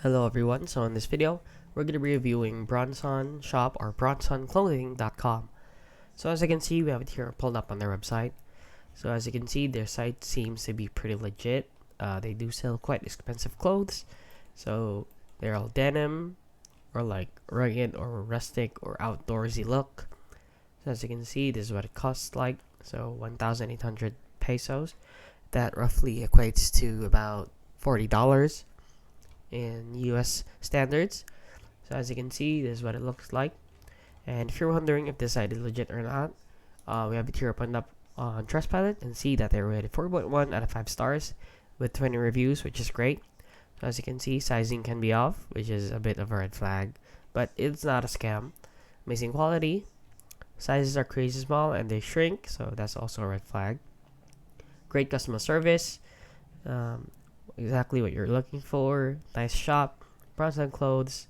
Hello everyone, so in this video, we're going to be reviewing Bronson Shop or BronsonClothing.com. So as you can see, we have it here pulled up on their website. So as you can see, their site seems to be pretty legit. They do sell quite expensive clothes. So they're all denim or like rugged or rustic or outdoorsy look. So as you can see, this is what it costs like. So 1,800 pesos. That roughly equates to about $40 in US standards. So as you can see, this is what it looks like. And if you're wondering if this site is legit or not, we have it here opened up on Trustpilot and see that they're rated 4.1 out of 5 stars with 20 reviews, which is great. So as you can see, sizing can be off, which is a bit of a red flag, but it's not a scam. Amazing quality. Sizes are crazy small and they shrink, so that's also a red flag. Great customer service. Exactly what you're looking for. Nice shop. Bronson clothes.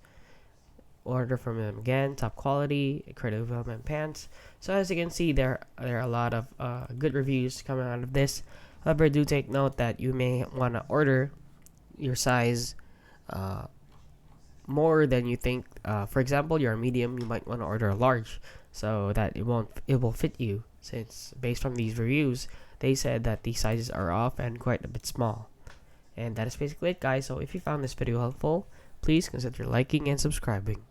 Order from them again. Top quality. Incredible development pants. So as you can see, there are a lot of good reviews coming out of this. However, do take note that you may want to order your size more than you think. For example, you're a medium, you might want to order a large so that it will fit you, since based on these reviews they said that these sizes are off and quite a bit small. And that is basically it, guys. So if you found this video helpful, please consider liking and subscribing.